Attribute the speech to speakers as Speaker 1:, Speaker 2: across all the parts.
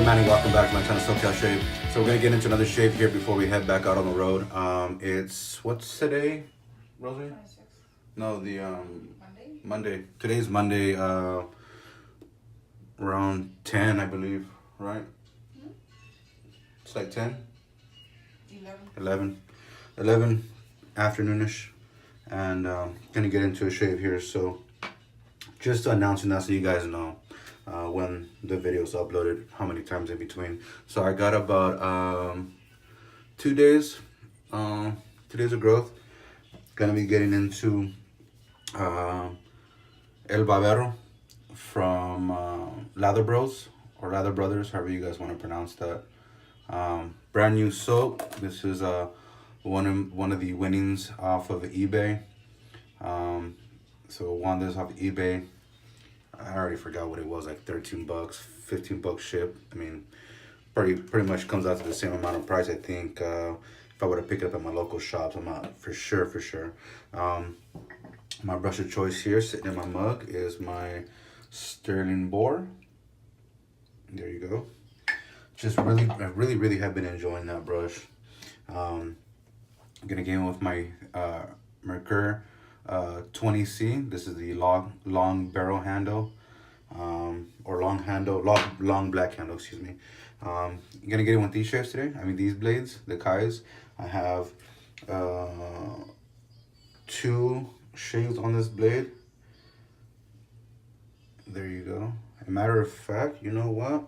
Speaker 1: Manny, welcome back to my channel, SoCal Shave. So we're gonna get into another shave here before we head back out on the road. It's what's today, Rosie?
Speaker 2: 26th.
Speaker 1: No, the
Speaker 2: Monday.
Speaker 1: Monday. Today's Monday. Around 10, I believe. Right?
Speaker 2: Hmm?
Speaker 1: It's like 10.
Speaker 2: 11.
Speaker 1: 11 afternoonish, and gonna get into a shave here. So just announcing that so you guys know when the video's uploaded, how many times in between. So I got about 2 days, 2 days of growth. Gonna be getting into El Barbero from Lather Bros or Lather Brothers, however you guys want to pronounce that. Brand new soap. This is one of the winnings off of eBay. So won this off eBay. I already forgot what it was, like 13 bucks, 15 bucks ship. I mean, pretty much comes out to the same amount of price. I think if I were to pick it up at my local shops, I'm not for sure. My brush of choice here, sitting in my mug, is my Stirling bore. There you go. Just I really have been enjoying that brush. I'm gonna get in with my Merkur 20C. This is the long barrel handle, or long black handle, excuse me. I'm gonna get in with these shaves today. I mean, these blades, the Kais. I have 2 shaves on this blade. There you go. As a matter of fact, you know what?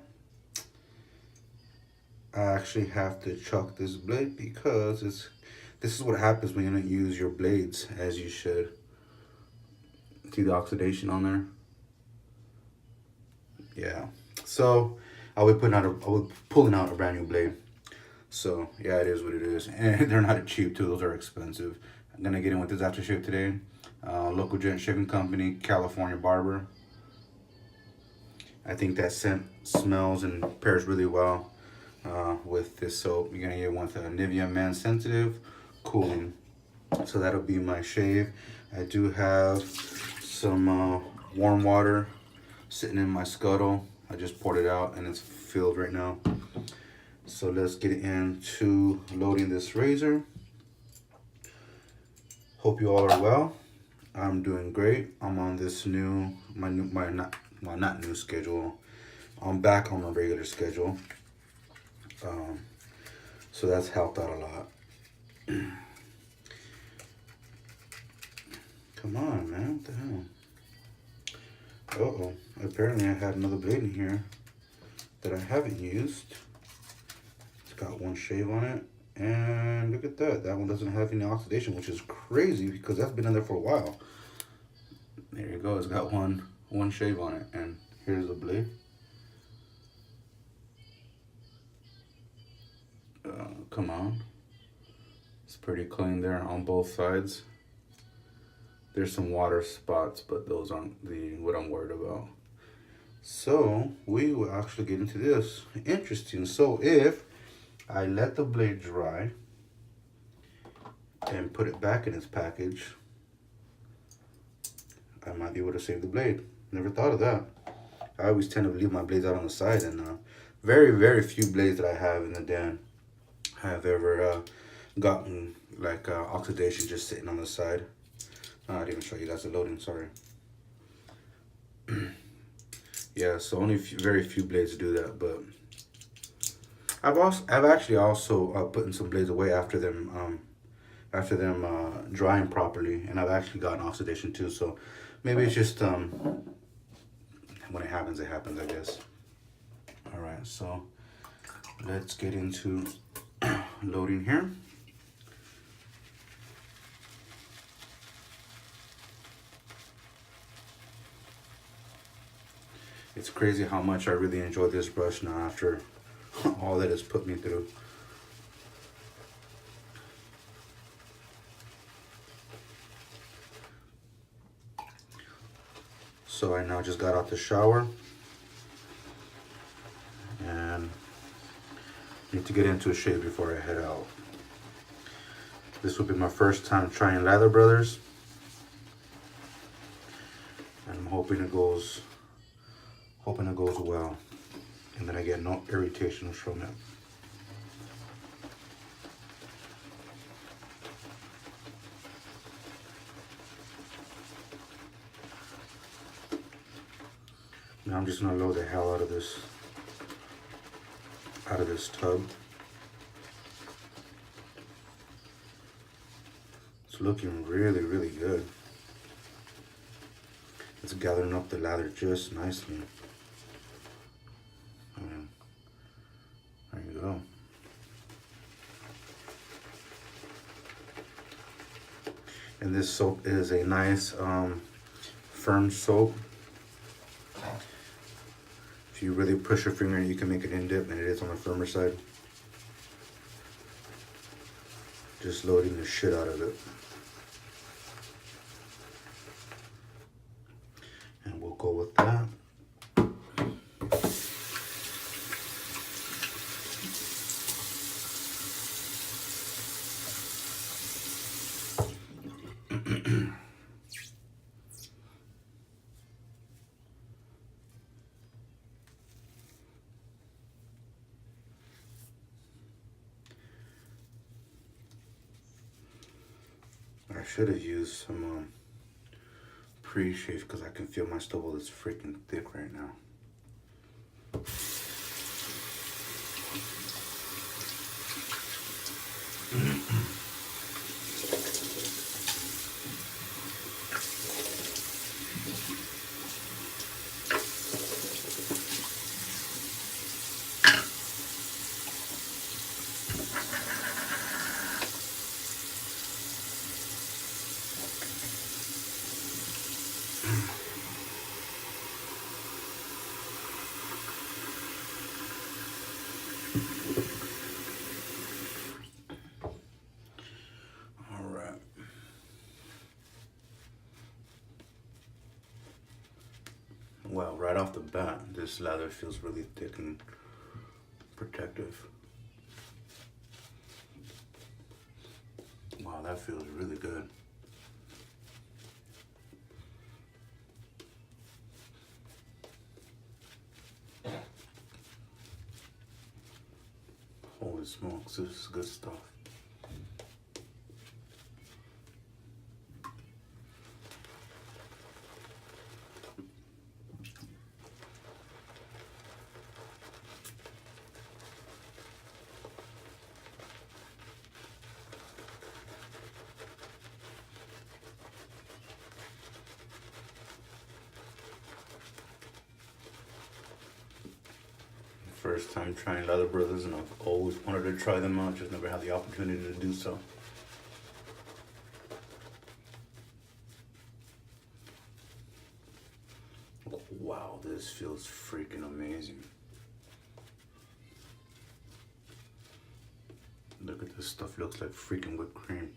Speaker 1: I actually have to chuck this blade because this is what happens when you don't use your blades as you should. See the oxidation on there? Yeah. So I'll be pulling out a brand new blade. So yeah, it is what it is, and they're not cheap too. Those are expensive. I'm gonna get in with this aftershave today. Local Gents shaving company, California Barber. I think that scent smells and pairs really well with this soap. You're gonna get one with a Balm Sensitive Cooling. So that'll be my shave. I do have some warm water sitting in my scuttle. I just poured it out and it's filled right now. So let's get into loading this razor. Hope you all are well. I'm doing great. I'm on this not new schedule. I'm back on a regular schedule. So that's helped out a lot. Come on, man, what the hell? Uh-oh, apparently I had another blade in here that I haven't used. It's got 1 shave on it, and look at that. That one doesn't have any oxidation, which is crazy because that's been in there for a while. There you go, it's got one shave on it, and here's the blade. Come on. It's pretty clean there on both sides. There's some water spots, but those aren't what I'm worried about. So we will actually get into this. Interesting. So if I let the blade dry and put it back in its package, I might be able to save the blade. Never thought of that. I always tend to leave my blades out on the side, and very few blades that I have in the den have ever gotten like oxidation just sitting on the side. I didn't even show you guys the loading, sorry. Yeah, so only very few blades do that, but I've actually also put in some blades away after them drying properly, and I've actually gotten oxidation too. So maybe it's just when it happens, I guess. All right, so let's get into loading here. It's crazy how much I really enjoy this brush now after all that it's put me through. So I now just got out the shower and need to get into a shave before I head out. This will be my first time trying Lather Brothers, and I'm hoping it goes well. and then I get no irritation from it. Now I'm just gonna load the hell out of this tub. It's looking really, really good. It's gathering up the lather just nicely. There you go. And this soap is a nice firm soap. If you really push your finger, you can make it in dip, and it is on the firmer side. Just loading the shit out of it. And we'll go with that. I should have used some pre-shave because I can feel my stubble is freaking thick right now. Well, right off the bat, this lather feels really thick and protective. Wow, that feels really good. Holy smokes, this is good stuff. First time trying Lather Brothers, and I've always wanted to try them out, just never had the opportunity to do so. Wow, this feels freaking amazing. Look at this stuff, looks like freaking whipped cream.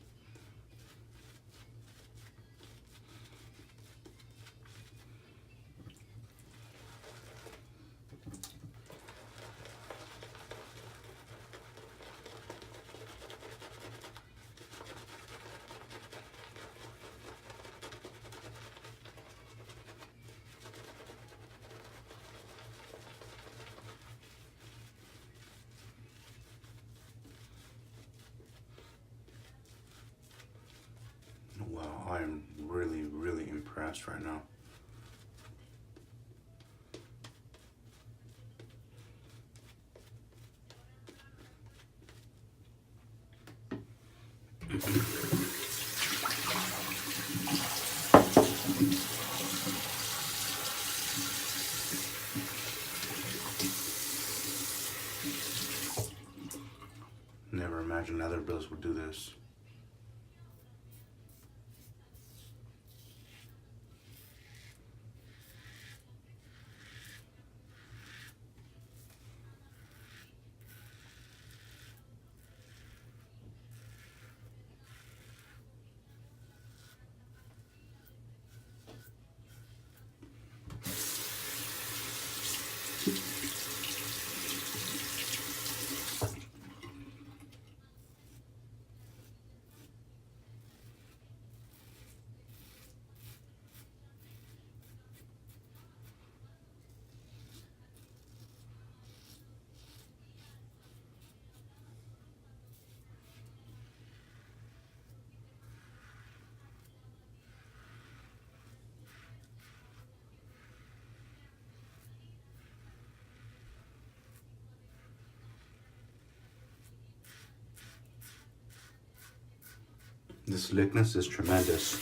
Speaker 1: Wow, I am really, really impressed right now. Never imagined Lather Brothers would do this. The slickness is tremendous.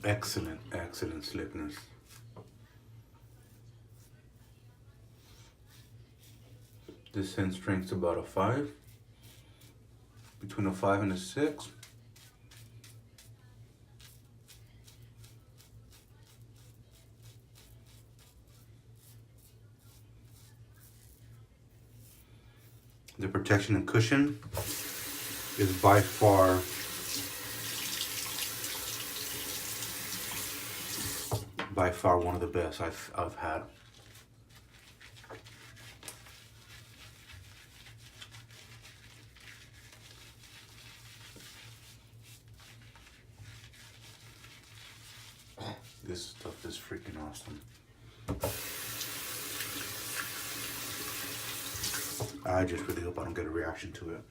Speaker 1: Excellent, excellent slickness. This scent strength's about a 5. Between a 5 and a 6. The protection and cushion is by far one of the best I've had. This stuff is freaking awesome. I just really hope I don't get a reaction to it.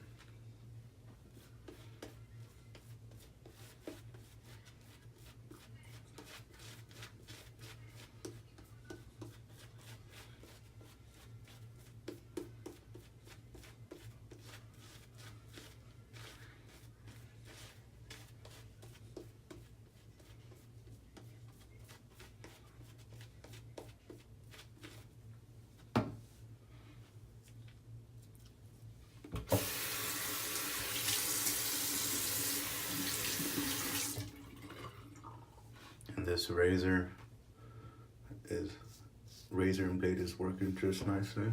Speaker 1: This razor and blade is working just nicely.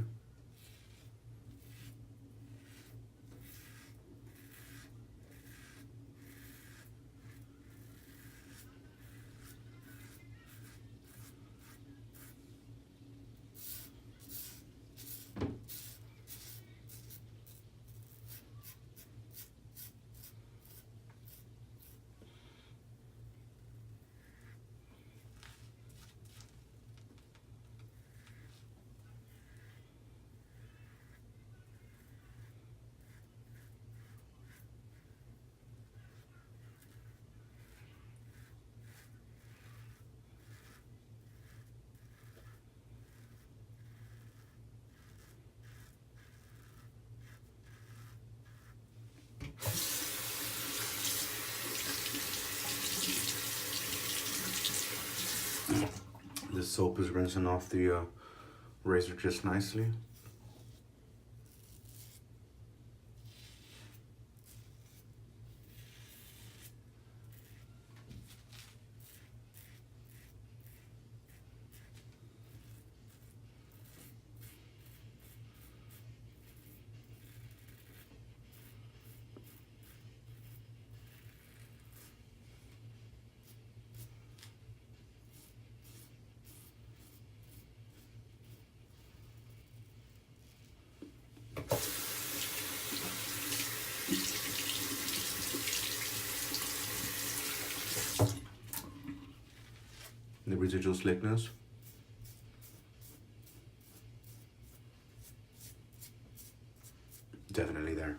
Speaker 1: The soap is rinsing off the razor just nicely. The residual slickness. Definitely there.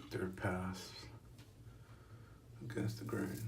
Speaker 1: Third pass against the grain.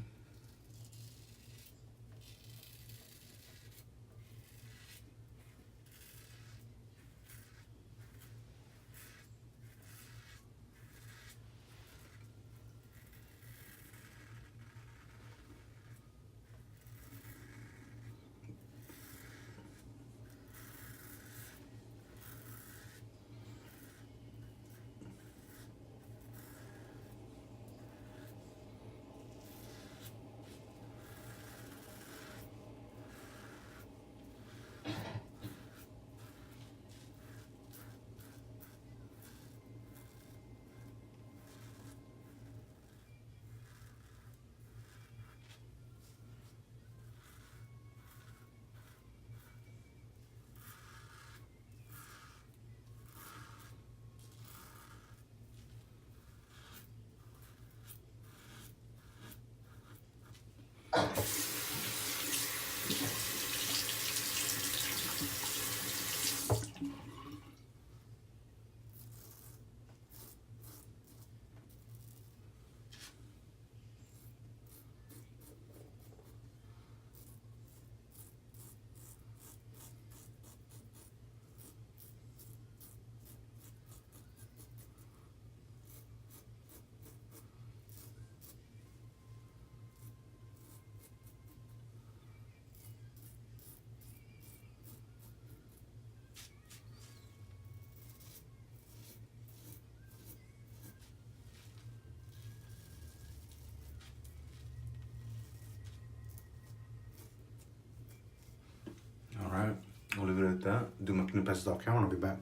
Speaker 1: Alright, I'll leave it at that. Do my cleaning passes off camera and I'll be back.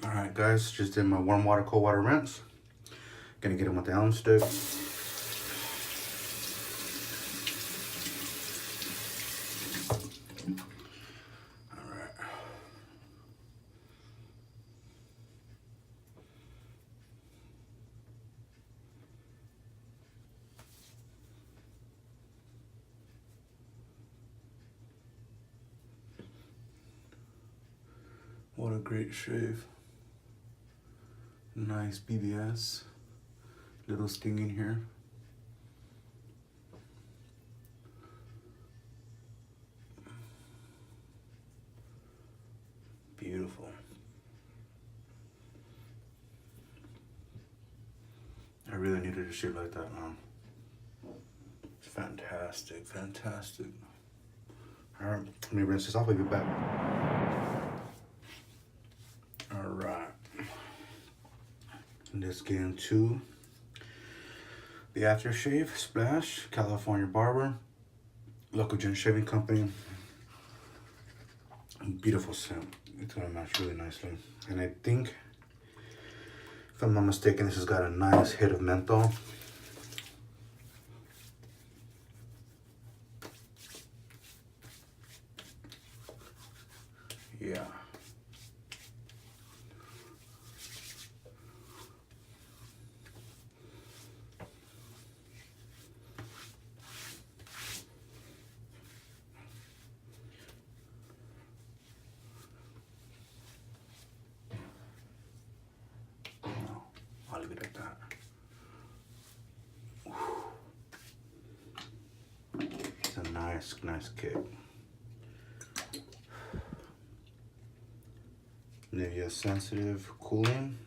Speaker 1: Alright guys, just did my warm water, cold water rinse. Gonna get them with the elm stick. Alright. What a great shave. Nice BBS. Little sting in here. Beautiful. I really needed a shave like that, man. Fantastic, fantastic. All right, let me rinse this off. I'll be back. All right. Let's get into the Aftershave Splash, California Barber, local Gents shaving company. Beautiful scent. It's gonna match really nicely. And I think, if I'm not mistaken, this has got a nice hit of menthol. Yeah. I'll leave it at that. It's a nice kick. Sensitive Cooling.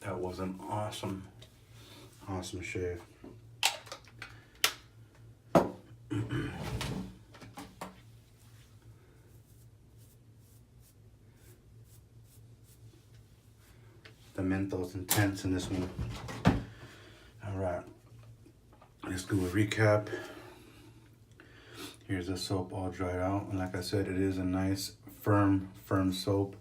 Speaker 1: That was an awesome shave. The menthol's intense in this one. All right, let's do a recap. Here's the soap all dried out, and like I said, it is a nice firm soap.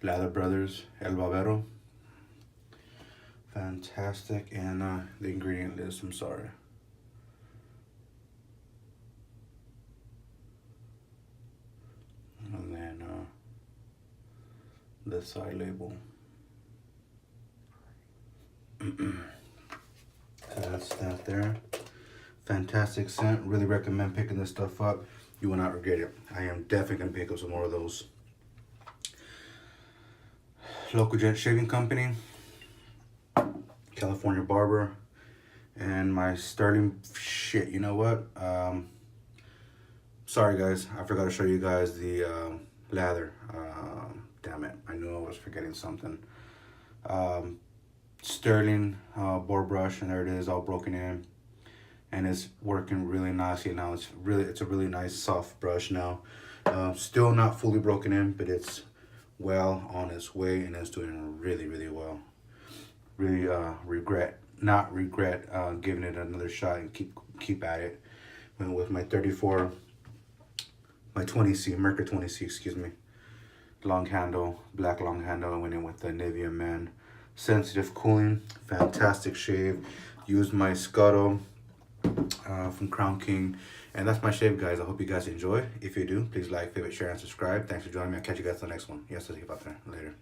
Speaker 1: Lather Brothers, El Barbero. Fantastic. And the ingredient list, I'm sorry. And then the side label. So that's that there. Fantastic scent. Really recommend picking this stuff up. You will not regret it. I am definitely gonna pick up some more of those. Local Gents Shaving Company, California Barber, and my Stirling. Shit, you know what? Sorry guys, I forgot to show you guys the lather. Damn it, I knew I was forgetting something. Stirling board brush, and there it is, all broken in, and it's working really nicely now. It's a really nice soft brush now. Still not fully broken in, but it's well on its way, and it's doing really well. Really not regret giving it another shot and keep at it. And with my 34, my 20C, Merkur 20C, excuse me, long handle, black long handle. I went in with the Nivea Man Sensitive Cooling, fantastic shave. Used my Scuttle from Crown King, and that's my shave, guys. I hope you guys enjoy. If you do, please like, favorite, share, and subscribe. Thanks for joining me. I'll catch you guys on the next one. Yes, I'll see you out there later.